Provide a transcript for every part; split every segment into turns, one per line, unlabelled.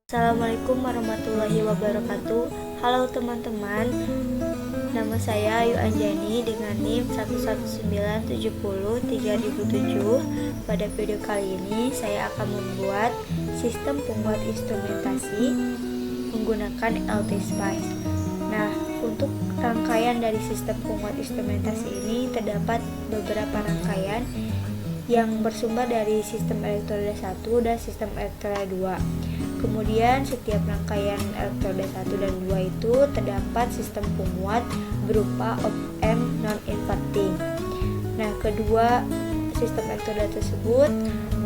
Assalamualaikum warahmatullahi wabarakatuh. Halo teman-teman, nama saya Ayu Anjani dengan NIM 119703007. Pada video kali ini saya akan membuat sistem penguat instrumentasi menggunakan LT-Spice. Nah, untuk rangkaian dari sistem penguat instrumentasi ini terdapat beberapa rangkaian yang bersumber dari sistem elektroda 1 dan sistem elektroda 2. Kemudian setiap rangkaian elektroda 1 dan 2 itu terdapat sistem penguat berupa op-amp non-inverting. Nah, kedua sistem elektroda tersebut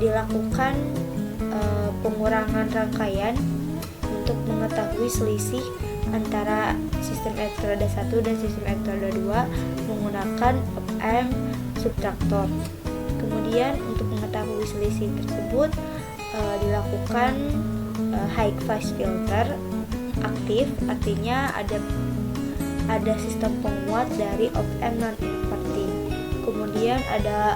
dilakukan pengurangan rangkaian untuk mengetahui selisih antara sistem elektroda 1 dan sistem elektroda 2 menggunakan op-amp subtraktor. Kemudian untuk mengetahui selisih tersebut dilakukan high pass filter aktif, artinya ada sistem penguat dari op-amp non-inverting. Kemudian ada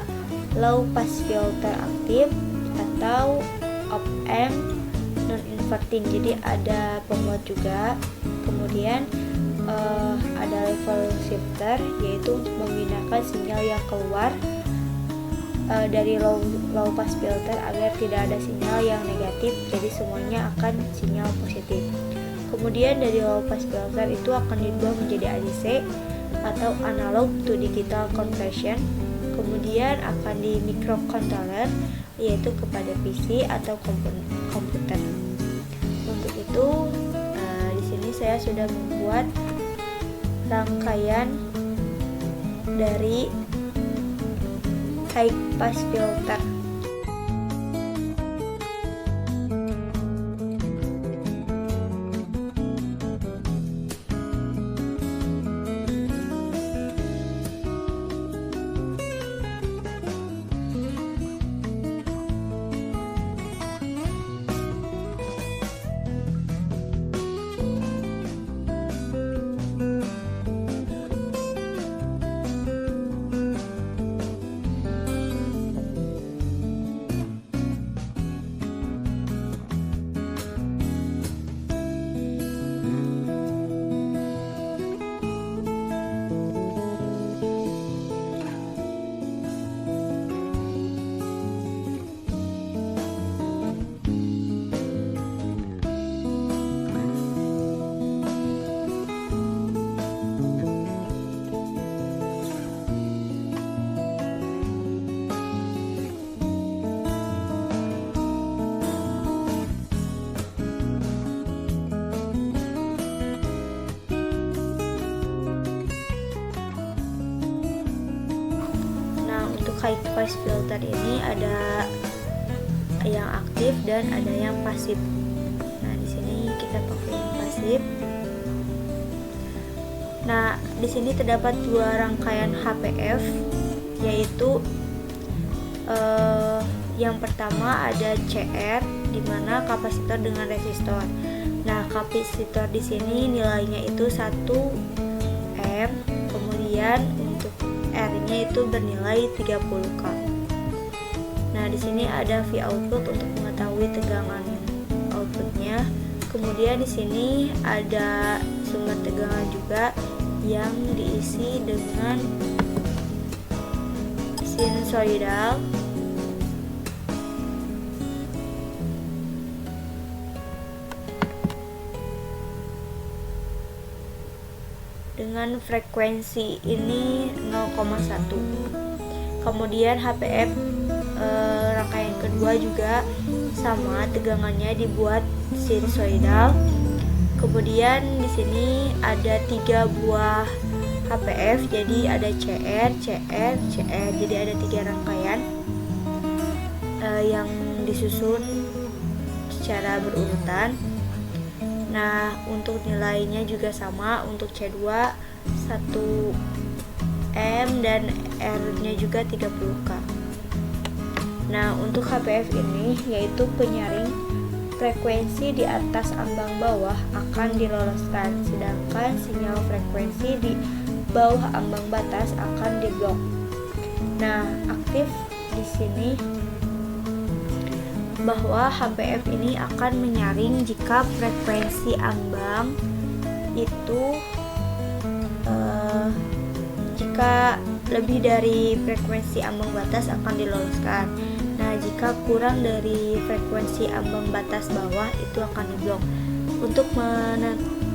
low pass filter aktif atau op-amp non-inverting, jadi ada penguat juga. Kemudian ada level shifter, yaitu untuk memindahkan sinyal yang keluar dari low pass filter agar tidak ada sinyal yang negatif, jadi semuanya akan sinyal positif. Kemudian dari low pass filter itu akan diubah menjadi ADC atau analog to digital conversion. Kemudian akan di microcontroller, yaitu kepada PC atau komputer. Untuk itu di sini saya sudah membuat rangkaian dari high pass filter. High pass filter ini ada yang aktif dan ada yang pasif. Nah, di sini kita pakai yang pasif. Nah, di sini terdapat dua rangkaian HPF, yaitu yang pertama ada CR, di mana kapasitor dengan resistor. Nah, kapasitor di sini nilainya itu 1 ohm, kemudian untuk R-nya itu bernilai 30K. Nah, di sini ada V output untuk mengetahui tegangan outputnya. Kemudian di sini ada sumber tegangan juga yang diisi dengan sinusoidal. Dengan frekuensi ini 0,1. Kemudian HPF rangkaian kedua juga sama, tegangannya dibuat sinusoidal. Kemudian di sini ada 3 buah HPF, jadi ada CR, CR, CR. Jadi ada 3 rangkaian yang disusun secara berurutan. Nah, untuk nilainya juga sama, untuk C2 1 M dan R-nya juga 30K. Nah, untuk HPF ini yaitu penyaring frekuensi di atas ambang bawah akan diloloskan, sedangkan sinyal frekuensi di bawah ambang batas akan diblok. Nah, aktif di sini bahwa HPF ini akan menyaring jika frekuensi ambang itu jika lebih dari frekuensi ambang batas akan diloloskan. Nah, jika kurang dari frekuensi ambang batas bawah itu akan diblok. Untuk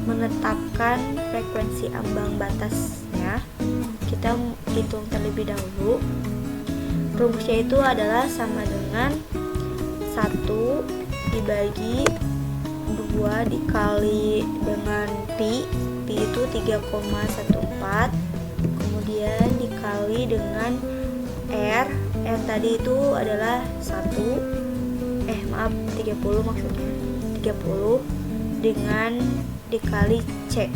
menetapkan frekuensi ambang batasnya, kita hitung terlebih dahulu. Rumusnya itu adalah sama dengan 1 dibagi 2 dikali dengan pi itu 3,14, kemudian dikali dengan R tadi itu adalah 30 maksudnya 30 dengan dikali C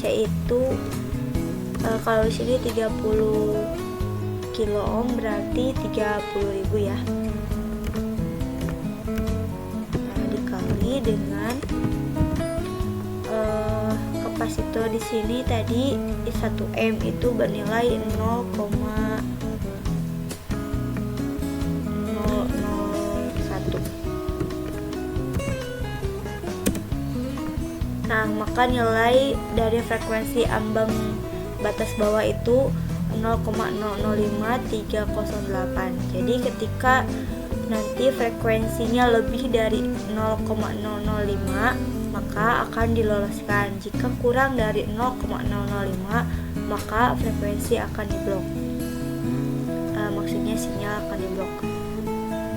itu kalau di sini 30 kilo ohm berarti 30.000 ya. Nah, dikali dengan kapasitor di sini tadi 1 M itu bernilai 0,001. Nah, maka nilai dari frekuensi ambang batas bawah itu 0,005308. Jadi ketika nanti frekuensinya lebih dari 0,005 maka akan diloloskan. Jika kurang dari 0,005 maka frekuensi akan diblok. Maksudnya sinyal akan diblok.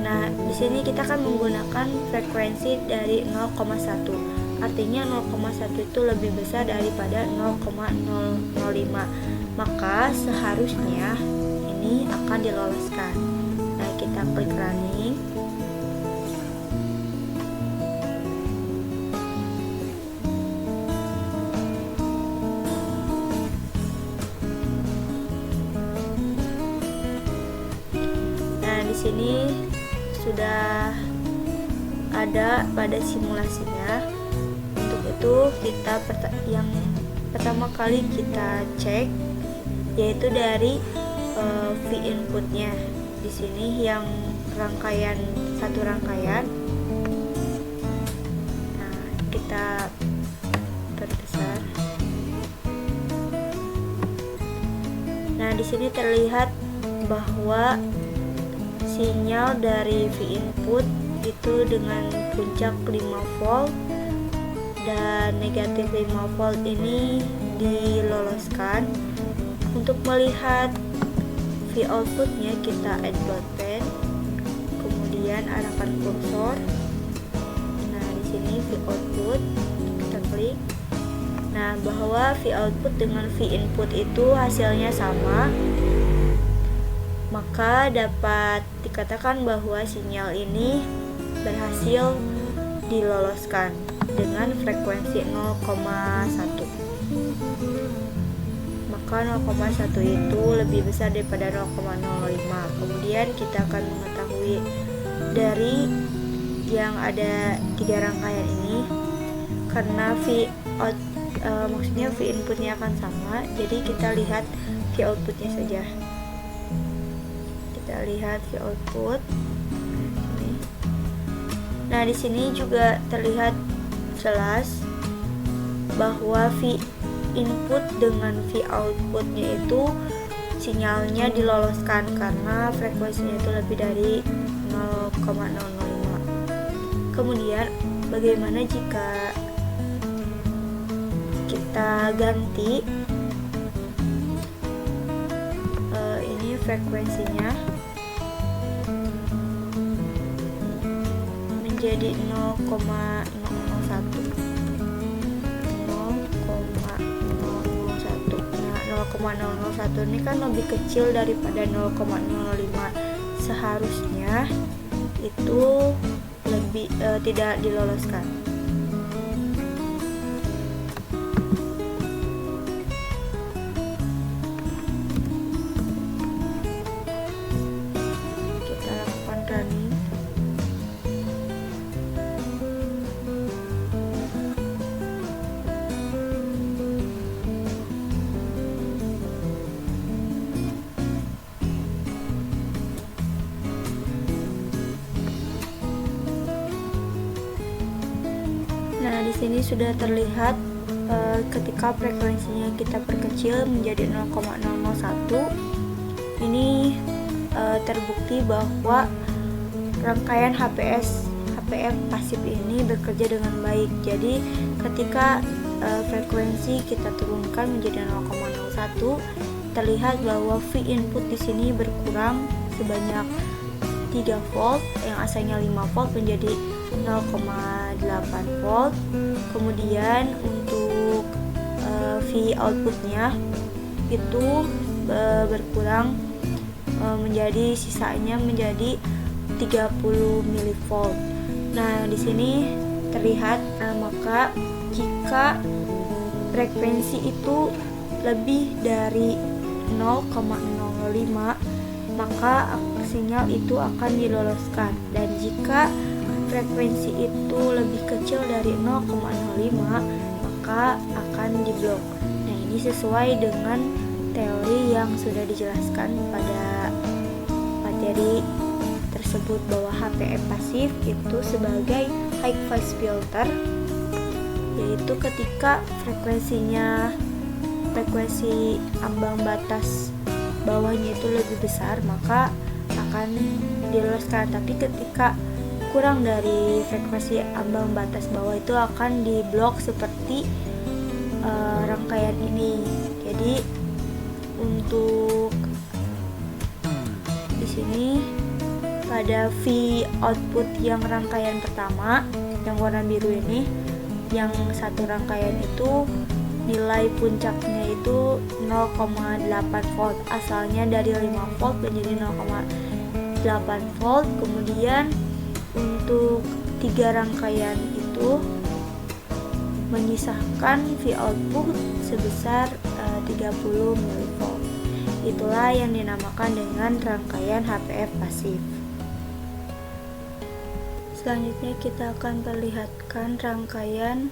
Nah, di sini kita akan menggunakan frekuensi dari 0,1. Artinya 0,1 itu lebih besar daripada 0,005. Maka seharusnya ini akan diloloskan. Nah, kita klik running. Nah, di sini sudah ada pada simulasinya. Untuk itu kita yang pertama kali kita cek yaitu dari V inputnya. Di sini yang satu rangkaian. Nah, kita perbesar. Nah, di sini terlihat bahwa sinyal dari V input itu dengan puncak 5 volt dan negatif 5 volt ini diloloskan. Untuk melihat V outputnya kita add dot pen, kemudian arahkan kursor. Nah, di sini V output kita klik. Nah, bahwa V output dengan V input itu hasilnya sama, maka dapat dikatakan bahwa sinyal ini berhasil diloloskan dengan frekuensi 0,1. Maka 0,1 itu lebih besar daripada 0,05. Kemudian kita akan mengetahui dari yang ada 3 rangkaian ini, karena maksudnya V inputnya akan sama, jadi kita lihat V outputnya saja. Kita lihat V output. Nah, di sini juga terlihat jelas bahwa V input dengan V outputnya itu sinyalnya diloloskan karena frekuensinya itu lebih dari 0,005. Kemudian bagaimana jika kita ganti ini frekuensinya menjadi 0,001. Nah, 0,001 ini kan lebih kecil daripada 0,05. Seharusnya itu lebih tidak diloloskan. Kita lakukan running. Nah, di sini sudah terlihat ketika frekuensinya kita perkecil menjadi 0,001, ini terbukti bahwa rangkaian HPF pasif ini bekerja dengan baik. Jadi ketika frekuensi kita turunkan menjadi 0,01, terlihat bahwa V input di sini berkurang sebanyak 3 volt, yang asalnya 5 volt menjadi 0,8 volt. Kemudian untuk V outputnya itu berkurang menjadi sisanya menjadi 30 mV. Nah, di sini terlihat maka jika frekuensi itu lebih dari 0,05, maka sinyal itu akan diloloskan, dan jika frekuensi itu lebih kecil dari 0,05 maka akan diblok. Nah, ini sesuai dengan teori yang sudah dijelaskan pada materi tersebut bahwa HPF pasif itu sebagai high pass filter, yaitu ketika frekuensi ambang batas bawahnya itu lebih besar maka akan diloloskan, tapi ketika kurang dari frekuensi ambang batas bawah itu akan diblok seperti rangkaian ini. Jadi untuk di sini pada V output yang rangkaian pertama yang warna biru ini, yang satu rangkaian itu nilai puncaknya itu 0,8 volt, asalnya dari 5 volt menjadi 0,8 volt. Kemudian untuk 3 rangkaian itu menyisahkan V output sebesar 30 mV. Itulah yang dinamakan dengan rangkaian HPF pasif. Selanjutnya kita akan perlihatkan rangkaian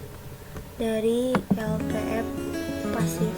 dari LPF pasif.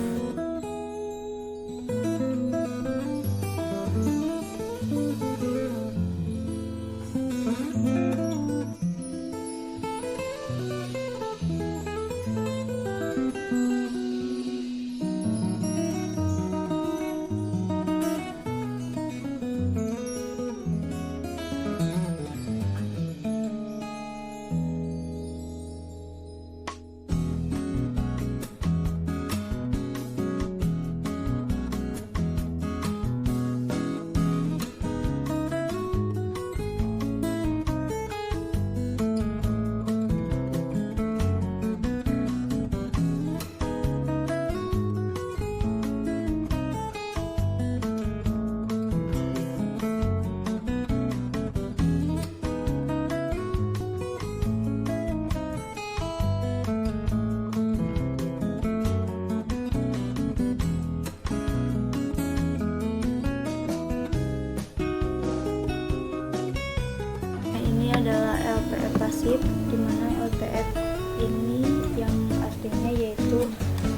Adalah LPF pasif, di mana LPF ini yang artinya yaitu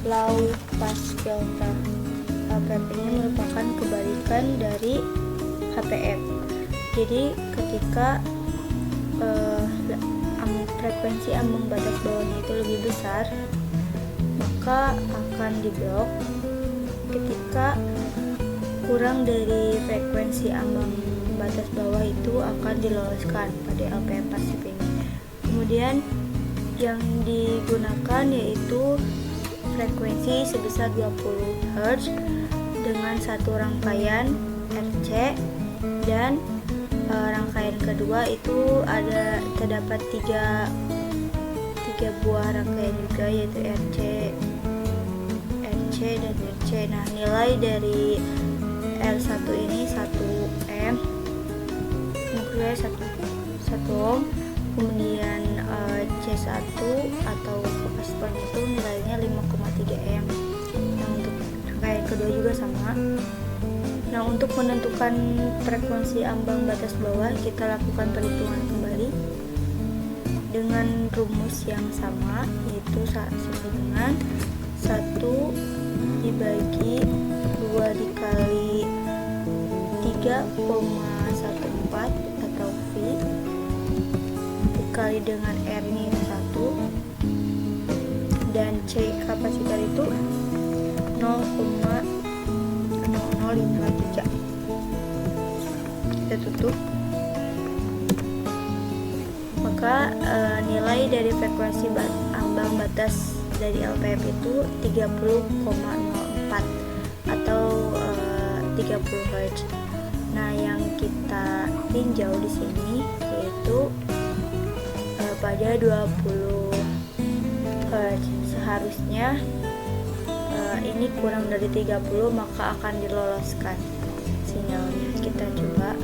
low pass filter. LPF ini merupakan kebalikan dari HPF. Jadi ketika frekuensi ambang batas bawahnya itu lebih besar, maka akan diblok. Ketika kurang dari frekuensi ambang batas bawah itu akan diloloskan pada LPF pasif ini. Kemudian yang digunakan yaitu frekuensi sebesar 20 Hz dengan satu rangkaian RC, dan rangkaian kedua itu terdapat tiga buah rangkaian juga, yaitu RC dan RC. Nah, nilai dari R1 ini 1 M, nuklir 1 ohm. Kemudian C1 atau kapasitor itu nilainya 5,3 M. Nah, untuk rangkaian kedua juga sama. Nah, untuk menentukan frekuensi ambang batas bawah, kita lakukan perhitungan kembali dengan rumus yang sama, yaitu sama dengan 1 dibagi 2 dikali 3,14 atau V dikali dengan R nya 1 C kapasitor itu 0,0053. Kita tutup. Maka nilai dari frekuensi ambang batas dari LPF itu 30,04 atau 30 Hz. Nah, yang kita tinjau di sini yaitu pada 20 Hz. Seharusnya ini kurang dari 30, maka akan diloloskan sinyalnya. Kita coba.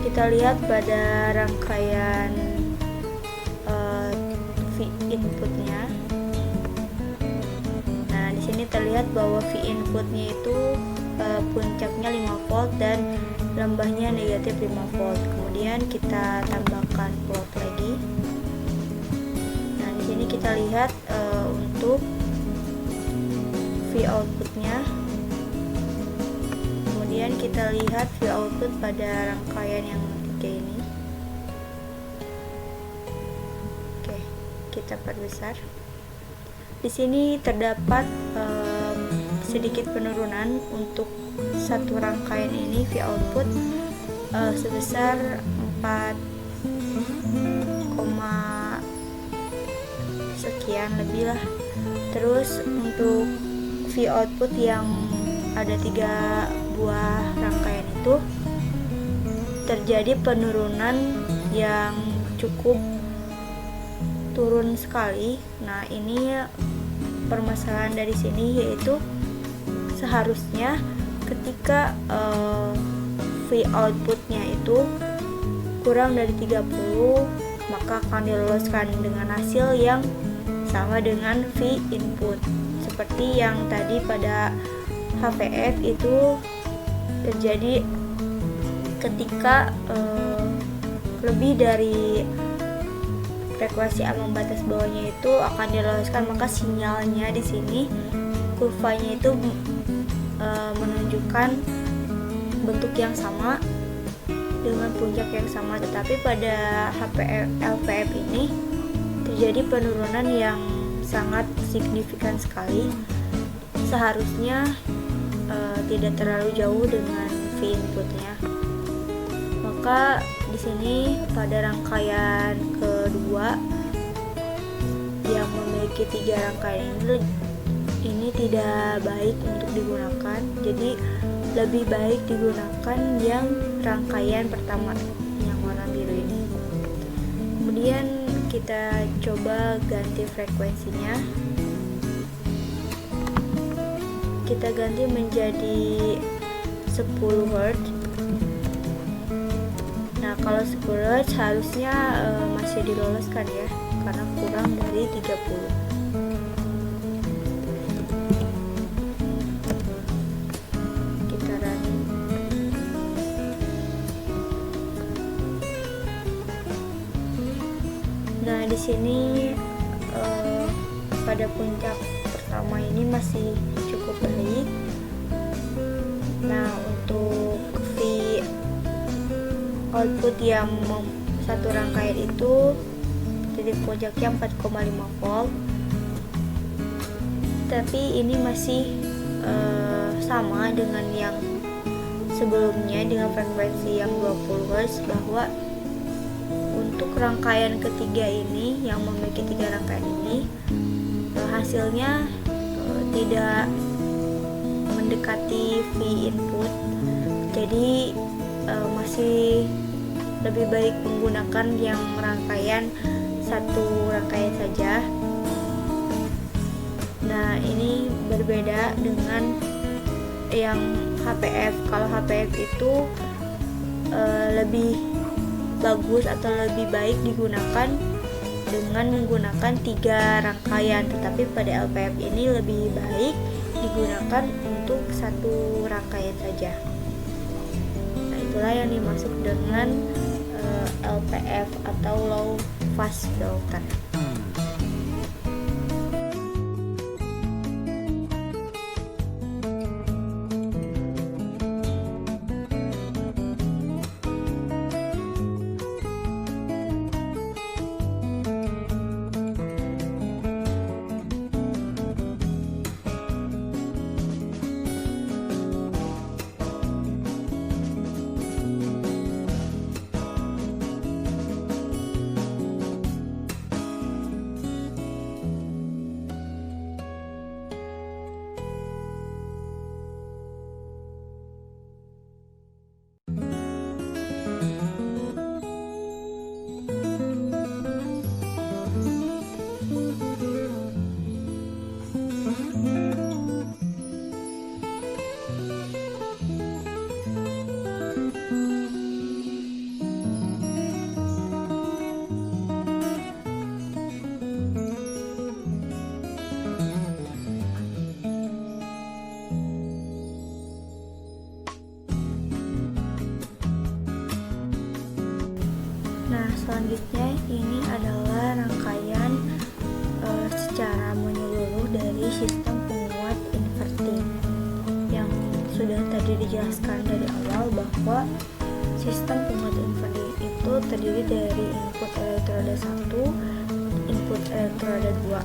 Kita lihat pada rangkaian V inputnya. Nah, di sini terlihat bahwa V inputnya itu puncaknya 5 volt dan lembahnya negatif 5 volt. Kemudian kita tambahkan volt lagi. Nah, di sini kita lihat untuk V outputnya. Kemudian kita lihat V output pada rangkaian yang ketiga ini. Oke, kita perbesar. Di sini terdapat sedikit penurunan untuk satu rangkaian ini V output sebesar 4, sekian lebih lah. Terus untuk V output yang ada 3 buah rangkaian itu terjadi penurunan yang cukup turun sekali. Nah, ini permasalahan dari sini, yaitu seharusnya ketika V outputnya itu kurang dari 30, maka akan diloloskan dengan hasil yang sama dengan V input. Seperti yang tadi pada HVF itu terjadi ketika lebih dari frekuensi ambang batas bawahnya itu akan diloloskan, maka sinyalnya di sini kurvanya itu menunjukkan bentuk yang sama dengan puncak yang sama. Tetapi pada LPF ini terjadi penurunan yang sangat signifikan sekali. Seharusnya tidak terlalu jauh dengan V inputnya. Maka di sini pada rangkaian kedua yang memiliki 3 rangkaian ini tidak baik untuk digunakan. Jadi lebih baik digunakan yang rangkaian pertama yang warna biru ini. Kemudian kita coba ganti frekuensinya. Kita ganti menjadi 10 Hz. Nah, kalau 10 Hz harusnya masih diloloskan ya, karena kurang dari 30. Kita running. Nah, di sini pada puncak pertama ini masih cukup baik. Nah, untuk V output yang satu rangkaian itu titik puncaknya 4,5 volt, tapi ini masih sama dengan yang sebelumnya dengan frekuensi yang 20 Hz, bahwa untuk rangkaian ketiga ini yang memiliki 3 rangkaian ini hasilnya tidak mendekati V input. Jadi masih lebih baik menggunakan yang rangkaian satu rangkaian saja. Nah, ini berbeda dengan yang HPF. Kalau HPF itu lebih bagus atau lebih baik digunakan dengan menggunakan 3 rangkaian, tetapi pada LPF ini lebih baik digunakan untuk satu rangkaian saja. Nah, itulah yang dimaksud dengan LPF atau low pass filter. Nah, selanjutnya ini adalah rangkaian secara menyeluruh dari sistem penguat inverting yang sudah tadi dijelaskan dari awal bahwa sistem penguat inverting itu terdiri dari input elektroda 1, input elektroda 2.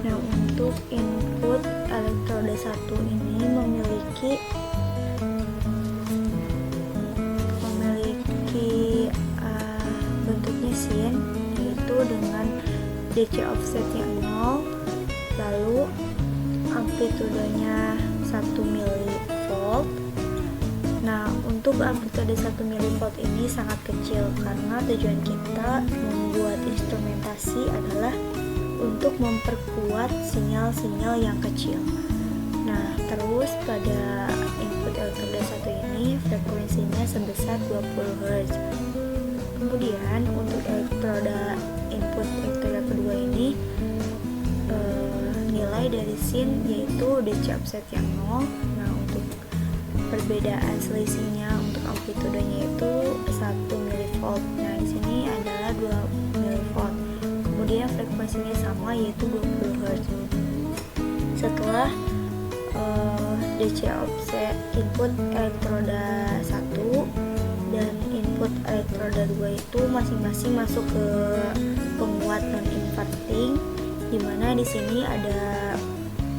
Nah, untuk input elektroda 1 ini memiliki bentuknya sin, yaitu dengan DC offsetnya 0, lalu amplitudenya 1 mV. Nah, untuk amplitude 1 mV ini sangat kecil karena tujuan kita membuat instrumentasi adalah untuk memperkuat sinyal-sinyal yang kecil. Nah, terus pada input elektroda 1 ini frekuensinya sebesar 20 Hz. Kemudian untuk input elektroda kedua ini nilai dari sin yaitu DC offset yang 0. Nah, untuk perbedaan selisihnya untuk amplitudenya itu 1 mV. Nah, di sini adalah 2 mV. Kemudian frekuensinya sama yaitu 20 Hz. Setelah DC offset input elektroda 1 dan input elektroda 2 itu masing-masing masuk ke penguat non inverting, dimana di sini ada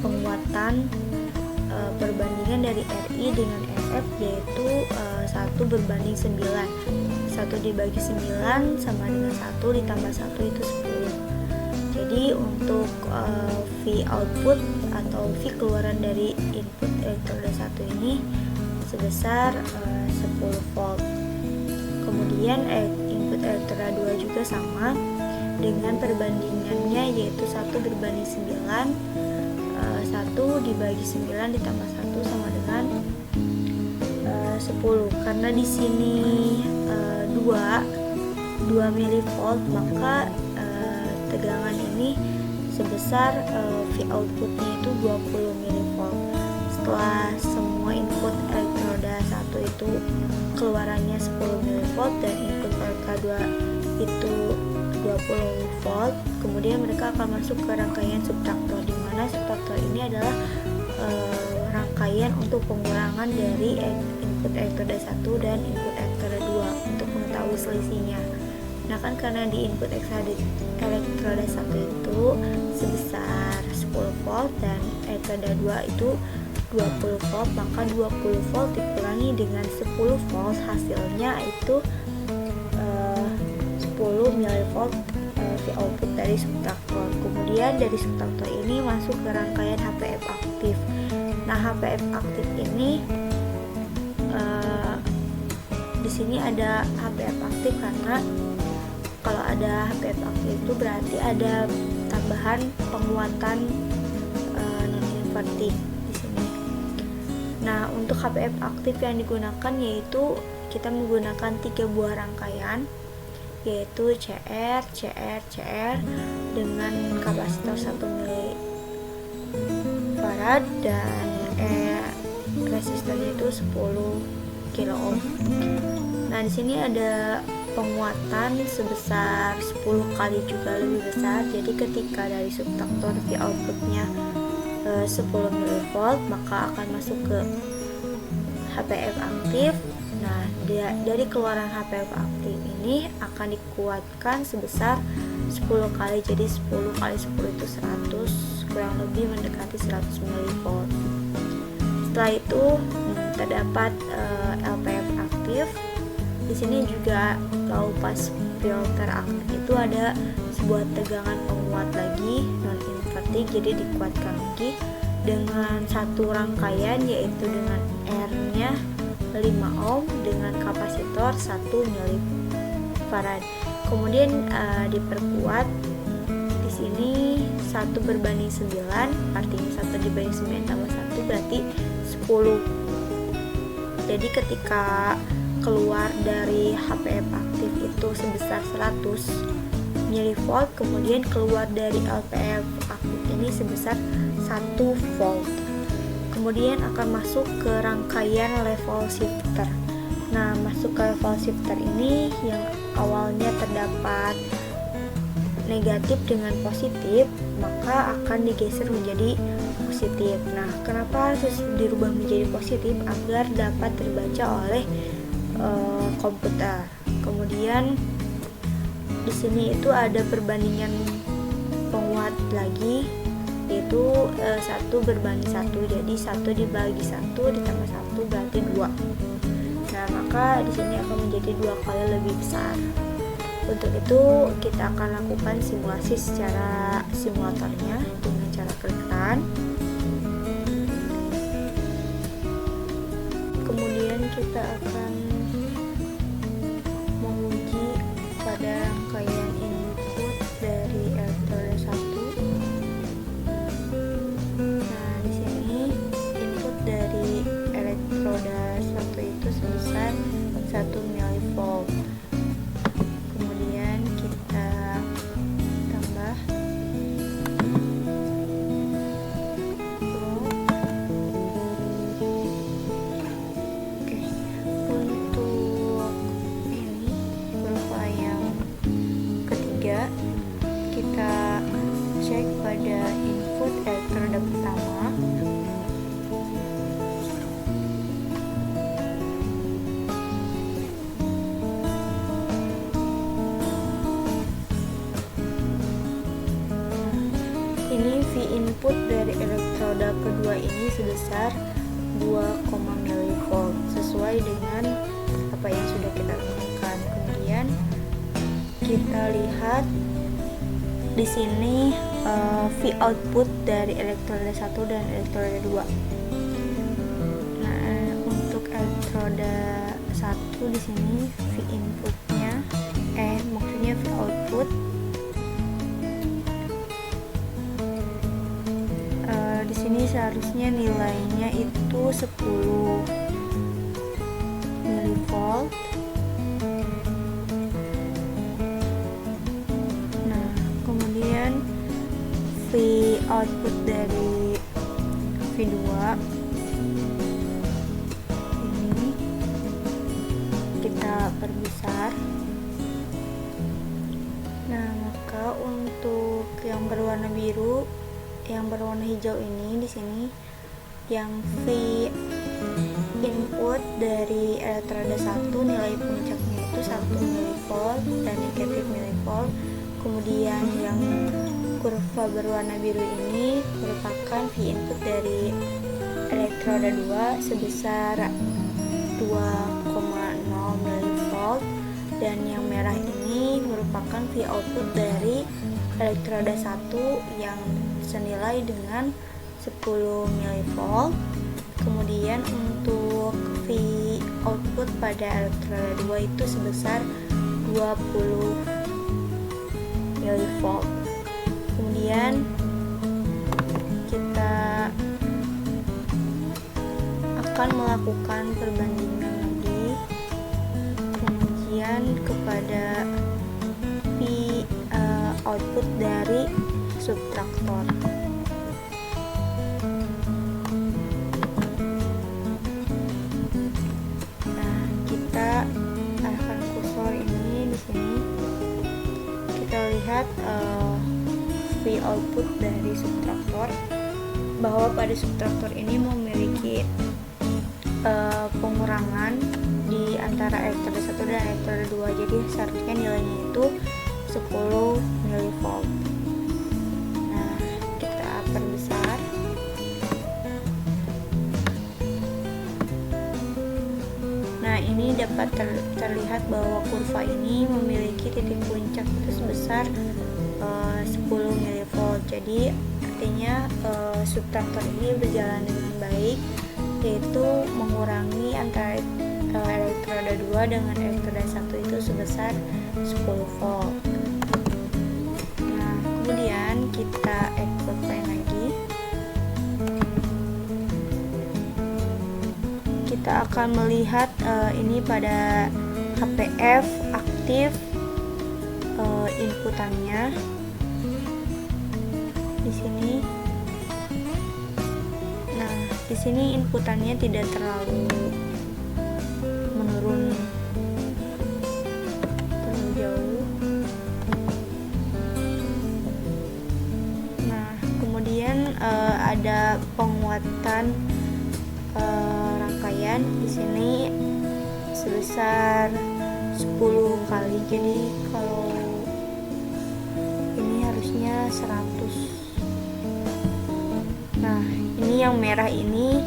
penguatan perbandingan dari RI dengan SF yaitu 1/9. 1 dibagi 9 sama dengan 1 ditambah 1 itu 10. Jadi untuk V output atau V keluaran dari input elektroda 1 ini sebesar 10 volt. Kemudian input elektroda 2 juga sama dengan perbandingannya yaitu 1/9. 1 dibagi 9 ditambah 1 sama dengan 10. Karena di sini 2 mV, maka tegangan ini sebesar V outputnya itu 20 mV. Setelah semua input elektroda 1 itu keluarannya 10 mV dan input elektroda 2 itu 20 volt, kemudian mereka akan masuk ke rangkaian subtraktor, di mana subtraktor ini adalah rangkaian untuk pengurangan dari input elektroda 1 dan input elektroda 2 untuk mengetahui selisihnya. Nah, kan karena di input elektroda 1 itu sebesar 10 volt dan elektroda 2 itu 20 volt, maka 20 volt dikurangi dengan 10 volt hasilnya itu 10 mV V output dari subtraktor. Kemudian dari subtraktor ini masuk ke rangkaian HPF aktif. Nah, HPF aktif ini di sini ada HPF aktif karena kalau ada HPF aktif itu berarti ada tambahan penguatan non inverting di sini. Nah, untuk HPF aktif yang digunakan yaitu kita menggunakan 3 buah rangkaian yaitu CR, CR dengan kapasitor 1 mF dan resistornya itu 10 kilo ohm. Nah, di sini ada penguatan sebesar 10 kali juga lebih besar. Jadi ketika dari subtraktor V outputnya 10 mV, maka akan masuk ke HPF aktif. Nah, dari keluaran HPF aktif ini akan dikuatkan sebesar 10 kali, jadi 10 kali 10 itu 100, kurang lebih mendekati 100 mV. Setelah itu terdapat LPF aktif. Di sini juga low pass filter aktif itu ada sebuah tegangan penguat lagi non inverting, jadi dikuatkan lagi dengan satu rangkaian yaitu dengan R-nya 5 ohm dengan kapasitor 1 mF. Kemudian diperkuat di sini 1/9, artinya 1/9 tambah 1 berarti 10. Jadi ketika keluar dari HPF aktif itu sebesar 100 mV, kemudian keluar dari LPF aktif ini sebesar 1 volt. Kemudian akan masuk ke rangkaian level shifter. Nah, masuk ke level shifter ini yang awalnya terdapat negatif dengan positif, maka akan digeser menjadi positif. Nah, kenapa harus dirubah menjadi positif? Agar dapat terbaca oleh komputer. Kemudian di sini itu ada perbandingan penguat lagi, yaitu 1 berbanding 1. Jadi 1 dibagi 1 ditambah 1 berarti 2. Nah, maka di sini akan menjadi 2 kali lebih besar. Untuk itu kita akan lakukan simulasi secara simulatornya dengan cara klik run. Kemudian kita akan menguji pada rangkaian input dari elektroda 1. Nah, di sini input dari elektroda 1 itu sebesar 1 mV. Kemudian kita tambah untuk ini kurva yang ketiga, kita cek pada input elektroda pertama. Ini V input dari elektroda kedua ini sebesar 2, mV sesuai dengan apa yang sudah kita temukan. Kemudian kita lihat di sini V output dari elektroda 1 dan elektroda 2. Nah, untuk elektroda 1 di sini V inputnya maksudnya V output di sini seharusnya nilainya itu 10 mV. Nah, kemudian V output dari V2 ini kita perbesar. Nah, maka untuk yang berwarna biru, yang berwarna hijau ini di sini yang V input dari elektroda 1 nilai puncaknya itu 1 mV dan negatif mV. Kemudian yang kurva berwarna biru ini merupakan V input dari elektroda 2 sebesar 2,0 mV, dan yang merah ini merupakan V output dari elektroda 1 yang senilai dengan 10 mV. Kemudian untuk V output pada elektroda 2 itu sebesar 20 mV. Kemudian kita akan melakukan perbandingan lagi, pengujian kepada V output dari subtraktor. Nah, kita arahkan kursor ini di sini. Kita lihat V output dari subtraktor, bahwa pada subtraktor ini memiliki pengurangan di antara elektroda 1 dan elektroda 2. Jadi seharusnya nilainya itu 10 mV. Nah, kita perbesar. Nah, ini dapat terlihat bahwa kurva ini memiliki titik puncak itu sebesar 10 mV. Jadi artinya subtraktor ini berjalan dengan baik, yaitu mengurangi antara elektroda 2 dengan elektroda 1 itu sebesar 10 volt. Nah, kemudian kita export file lagi. Kita akan melihat ini pada HPF aktif inputannya. Di sini. Nah, di sini inputannya tidak terlalu menurun terlalu ada penguatan rangkaian di sini sebesar 10 kali. Jadi kalau ini harusnya 100. Nah, ini yang merah ini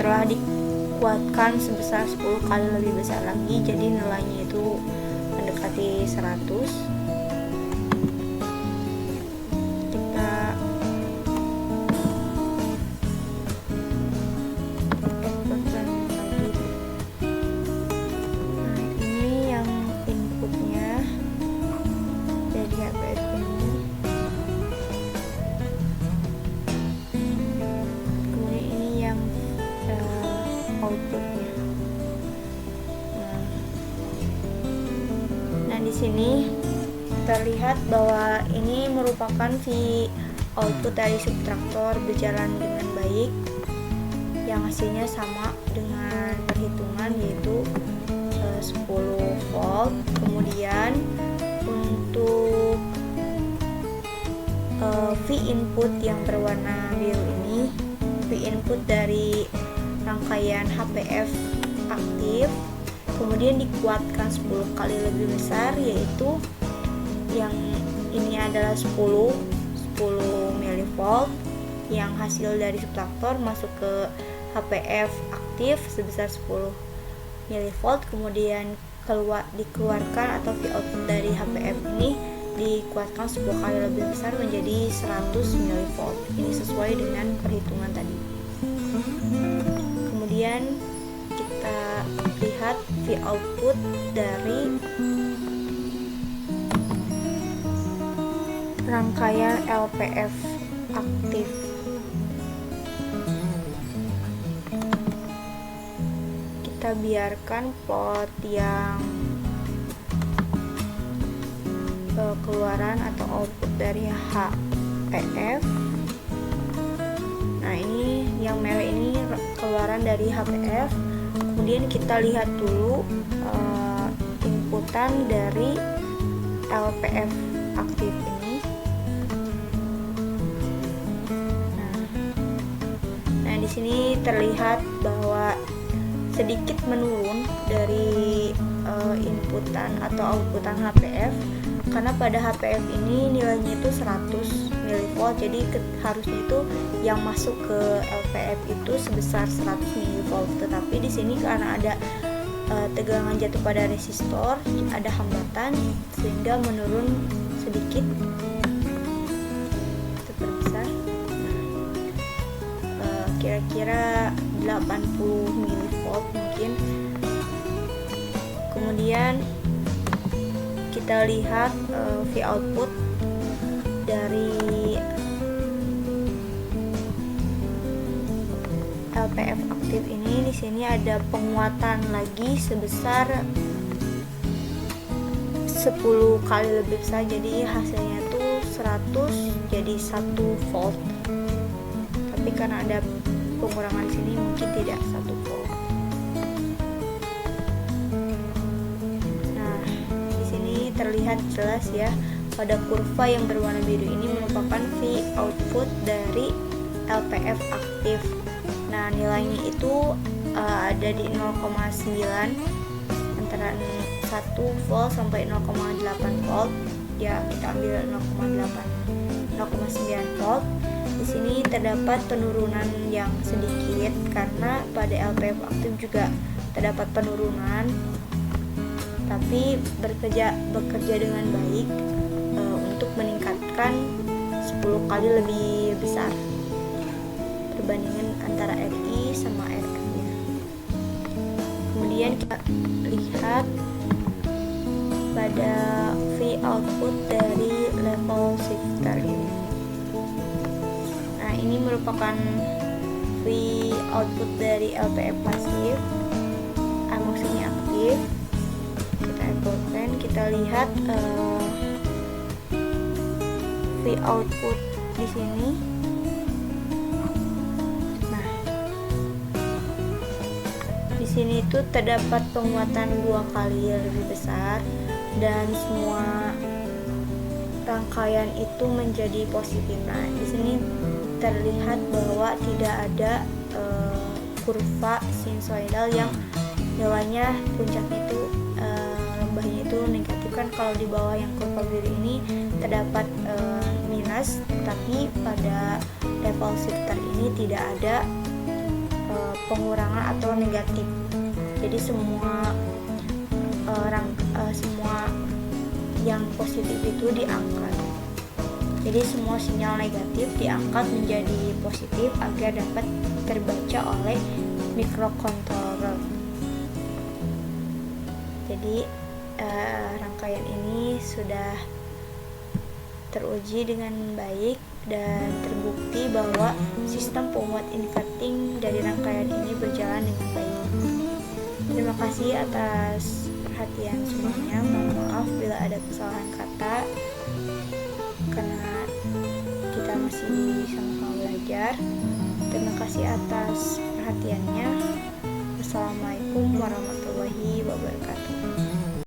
telah dikuatkan sebesar 10 kali lebih besar lagi, jadi nilainya itu mendekati 100. Kita eksporkan lagi. Nah, ini yang inputnya dari HPF ini. Kemudian ini yang outputnya. Nah, di sini terlihat bahwa ini merupakan output dari subtraktor berjalan dengan baik, yang hasilnya sama dengan perhitungan, yaitu 10 volt. Kemudian untuk V input yang berwarna biru ini, V input dari rangkaian HPF aktif, kemudian dikuatkan 10 kali lebih besar, yaitu yang ini adalah 10 mV yang hasil dari subtraktor masuk ke HPF aktif sebesar 10 mV, kemudian dikeluarkan atau V output dari HPF ini dikuatkan 10 kali lebih besar menjadi 100 mV. Ini sesuai dengan perhitungan tadi. Kemudian kita lihat V output dari rangkaian LPF aktif. Kita biarkan plot yang keluaran atau output dari HPF. Nah, ini yang merah ini keluaran dari HPF. Kemudian kita lihat dulu inputan dari LPF aktif ini. Nah, di sini terlihat bahwa sedikit menurun dari inputan atau outputan HPF, karena pada HPF ini nilainya itu 100 mV, jadi harusnya itu yang masuk ke LPF itu sebesar 100 mV. Tetapi di sini karena ada tegangan jatuh pada resistor, ada hambatan sehingga menurun sedikit. Kita perbesar. Kira-kira 80 mV mungkin. Kemudian kita lihat V output dari LPF aktif ini. Di sini ada penguatan lagi sebesar 10 kali lebih besar, jadi hasilnya tuh 100 jadi 1 volt. Tapi karena ada pengurangan sini mungkin tidak 1 volt. Nah, di sini terlihat jelas ya, pada kurva yang berwarna biru ini merupakan V output dari LPF aktif. Nah, nilainya itu ada di 0,9, antara 1 volt sampai 0,8 volt. Ya, kita ambil 0,9 volt. Di sini terdapat penurunan yang sedikit karena pada LPF aktif juga terdapat penurunan, tapi bekerja dengan baik untuk meningkatkan 10 kali lebih besar perbandingan antara RI sama RF-nya. Kemudian kita lihat pada V output dari level shifter ini. Nah, ini merupakan V output dari LPF pasif, maksudnya aktif. Kita importkan, kita lihat V output di sini. Nah, di sini itu terdapat penguatan 2 kali lebih besar, dan semua rangkaian itu menjadi positif. Nah, di sini terlihat bahwa tidak ada kurva sinusoidal yang bawahnya puncaknya itu lembahnya itu negatif. Kan kalau di bawah yang kurva biru ini terdapat minus, tapi pada level shifter ini tidak ada pengurangan atau negatif. Jadi semua semua yang positif itu diangkat. Jadi semua sinyal negatif diangkat menjadi positif agar dapat terbaca oleh microcontroller. Jadi rangkaian ini sudah teruji dengan baik dan terbukti bahwa sistem penguat inverting dari rangkaian ini berjalan dengan baik. Terima kasih atas perhatian semuanya. Mohon maaf bila ada kesalahan kata, karena kita masih sama-sama belajar. Terima kasih atas perhatiannya. Wassalamualaikum warahmatullahi wabarakatuh.